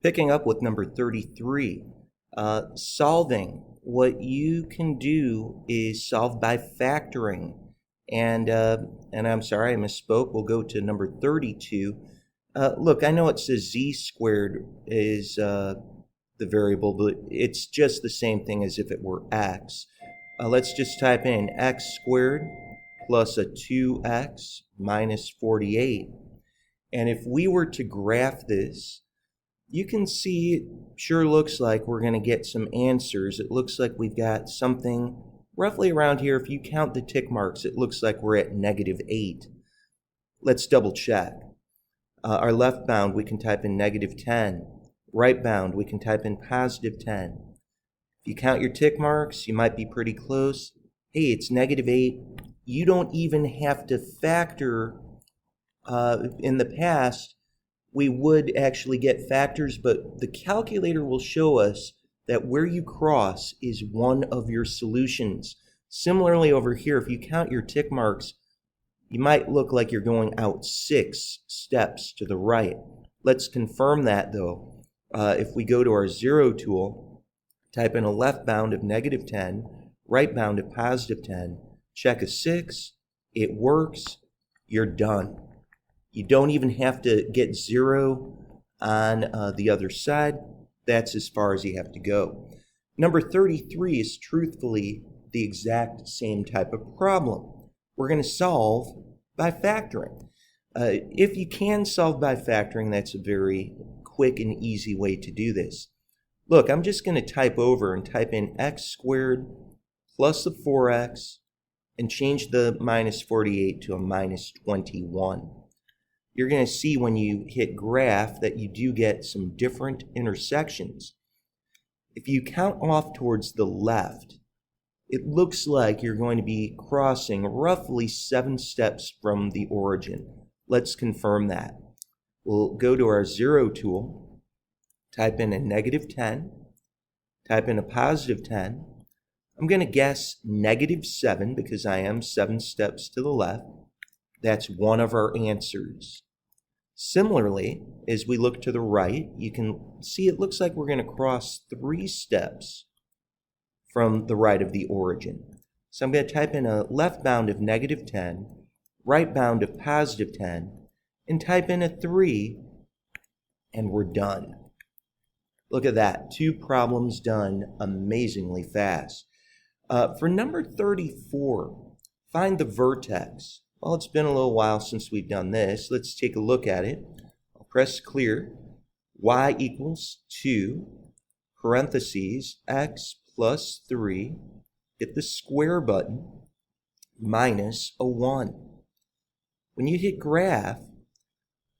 Picking up with number 33, solving. What you can do is solve by factoring. And I'm sorry, I misspoke. We'll go to number 32. Look, I know it says z squared is the variable, but it's just the same thing as if it were x. Let's just type in x squared plus a 2x minus 48. And if we were to graph this, you can see it sure looks like we're going to get some answers. It looks like we've got something roughly around here. If you count the tick marks, it looks like we're at -8. Let's double check. Our left bound, we can type in -10. Right bound, we can type in +10. If you count your tick marks, you might be pretty close. Hey, it's -8. You don't even have to factor. In the past, we would actually get factors, but the calculator will show us that where you cross is one of your solutions. Similarly over here, if you count your tick marks, you might look like you're going out 6 steps to the right. Let's confirm that though. If we go to our 0 tool, type in a left bound of -10, right bound of +10, check a 6, it works, you're done. You don't even have to get 0 on the other side. That's as far as you have to go. Number 33 is truthfully the exact same type of problem. We're going to solve by factoring. If you can solve by factoring, that's a very quick and easy way to do this. Look, I'm just going to type over and type in x squared plus the 4x and change the -48 to a -21. You're going to see when you hit graph that you do get some different intersections. If you count off towards the left, it looks like you're going to be crossing roughly 7 steps from the origin. Let's confirm that. We'll go to our 0 tool, type in a -10, type in a +10. I'm going to guess -7 because I am 7 steps to the left. That's one of our answers. Similarly, as we look to the right, you can see it looks like we're going to cross 3 steps from the right of the origin. So I'm going to type in a left bound of -10, right bound of +10, and type in a 3, and we're done. Look at that, 2 problems done amazingly fast. For number 34, find the vertex. Well, it's been a little while since we've done this. Let's take a look at it. I'll press clear. Y equals 2, parentheses, x plus 3, hit the square button, minus a 1. When you hit graph,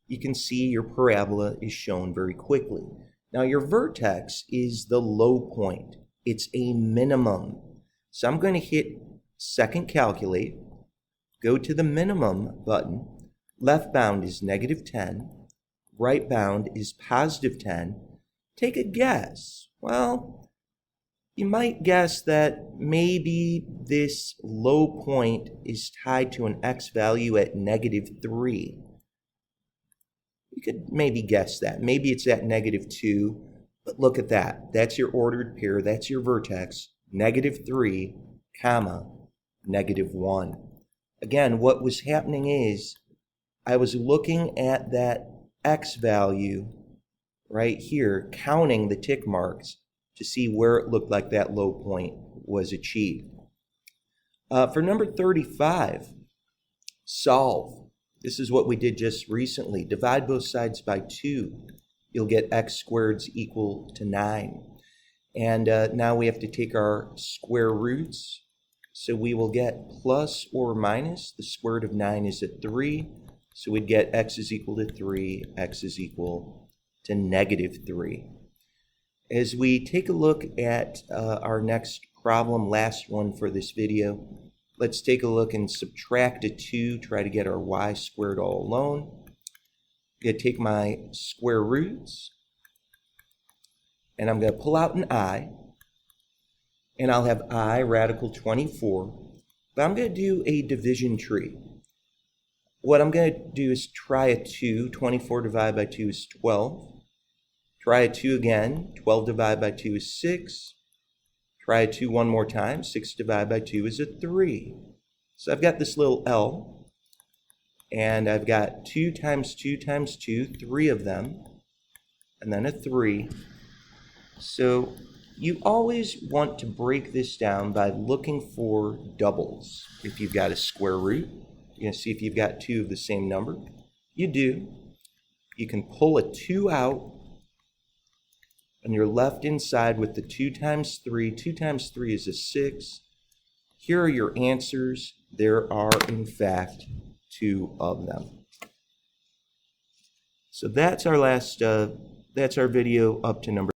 you can see your parabola is shown very quickly. Now your vertex is the low point. It's a minimum. So I'm going to hit second calculate, go to the minimum button. Left bound is -10, right bound is +10. Take a guess. Well, you might guess that maybe this low point is tied to an x value at -3. You could maybe guess that. Maybe it's at -2, but look at that. That's your ordered pair. That's your vertex. -3, comma, -1. Again, what was happening is I was looking at that x value right here, counting the tick marks to see where it looked like that low point was achieved. For number 35, solve. This is what we did just recently. Divide both sides by 2. You'll get x squared is equal to 9. And now we have to take our square roots. So we will get plus or minus. The square root of 9 is at 3. So we'd get x is equal to 3, x is equal to -3. As we take a look at our next problem, last one for this video, let's take a look and subtract a 2, try to get our y squared all alone. I'm going to take my square roots, and I'm going to pull out an I, and I'll have I radical 24, but I'm going to do a division tree. What I'm going to do is try a 2. 24 divided by 2 is 12. Try a 2 again. 12 divided by 2 is 6. Try a 2 one more time. 6 divided by 2 is a 3. So I've got this little L, and I've got 2 times 2 times 2, 3 of them, and then a 3. So you always want to break this down by looking for doubles. If you've got a square root, you're going to see if you've got 2 of the same number. You do. You can pull a 2 out, and you're left inside with the 2 times 3. 2 times 3 is a 6. Here are your answers. There are, in fact, 2 of them. So that's our video up to number